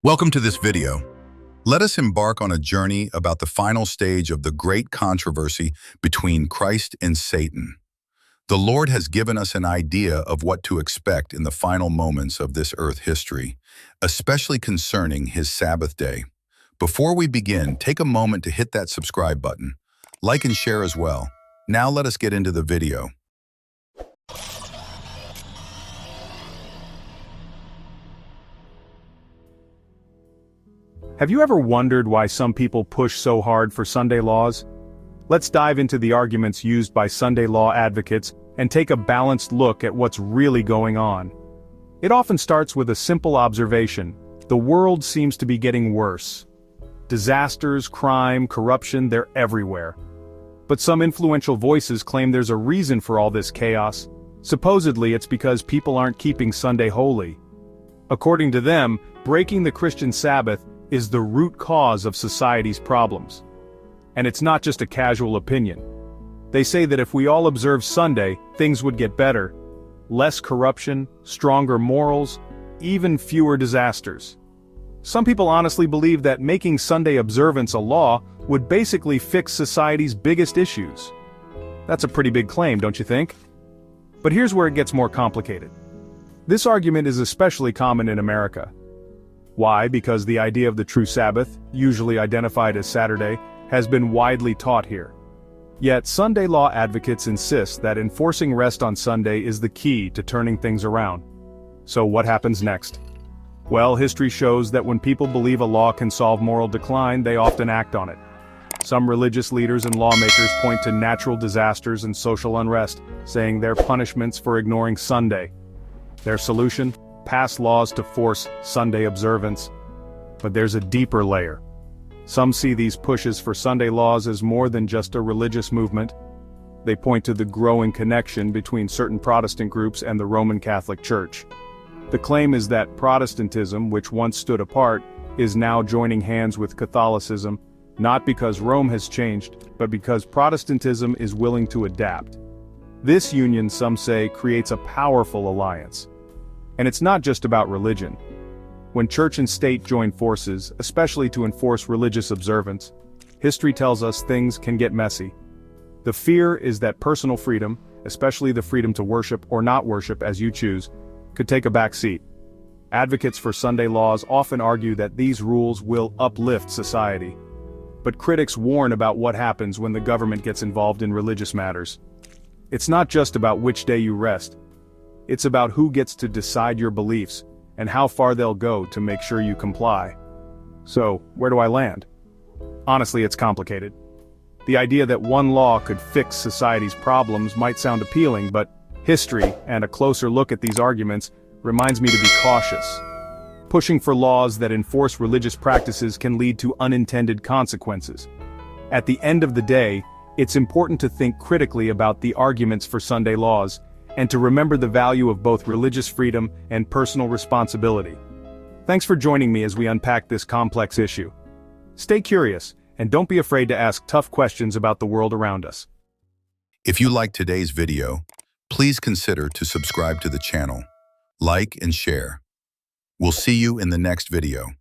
Welcome to this video. Let us embark on a journey about the final stage of the great controversy between Christ and Satan. The Lord has given us an idea of what to expect in the final moments of this earth history, especially concerning his Sabbath day. Before we begin, take a moment to hit that subscribe button. Like and share as well. Now let us get into the video. Have you ever wondered why some people push so hard for Sunday laws? Let's dive into the arguments used by Sunday law advocates and take a balanced look at what's really going on. It often starts with a simple observation: the world seems to be getting worse. Disasters, crime, corruption, they're everywhere. But some influential voices claim there's a reason for all this chaos. Supposedly it's because people aren't keeping Sunday holy. According to them, breaking the Christian Sabbath is the root cause of society's problems. And it's not just a casual opinion. They say that if we all observe Sunday, things would get better. Less corruption, stronger morals, even fewer disasters. Some people honestly believe that making Sunday observance a law would basically fix society's biggest issues. That's a pretty big claim, don't you think? But here's where it gets more complicated. This argument is especially common in America. Why? Because the idea of the true Sabbath, usually identified as Saturday, has been widely taught here. Yet Sunday law advocates insist that enforcing rest on Sunday is the key to turning things around. So what happens next? Well, history shows that when people believe a law can solve moral decline, they often act on it. Some religious leaders and lawmakers point to natural disasters and social unrest, saying they're punishments for ignoring Sunday. Their solution? Pass laws to force Sunday observance. But there's a deeper layer. Some see these pushes for Sunday laws as more than just a religious movement. They point to the growing connection between certain Protestant groups and the Roman Catholic Church. The claim is that Protestantism, which once stood apart, is now joining hands with Catholicism, not because Rome has changed, but because Protestantism is willing to adapt. This union, some say, creates a powerful alliance. And it's not just about religion. When church and state join forces, especially to enforce religious observance, history tells us things can get messy. The fear is that personal freedom, especially the freedom to worship or not worship as you choose, could take a back seat. Advocates for Sunday laws often argue that these rules will uplift society. But critics warn about what happens when the government gets involved in religious matters. It's not just about which day you rest. It's about who gets to decide your beliefs, and how far they'll go to make sure you comply. So, where do I land? Honestly, it's complicated. The idea that one law could fix society's problems might sound appealing, but history, and a closer look at these arguments, reminds me to be cautious. Pushing for laws that enforce religious practices can lead to unintended consequences. At the end of the day, it's important to think critically about the arguments for Sunday laws, and to remember the value of both religious freedom and personal responsibility. Thanks for joining me as we unpack this complex issue. Stay curious, and don't be afraid to ask tough questions about the world around us. If you liked today's video, please consider to subscribe to the channel, like and share. We'll see you in the next video.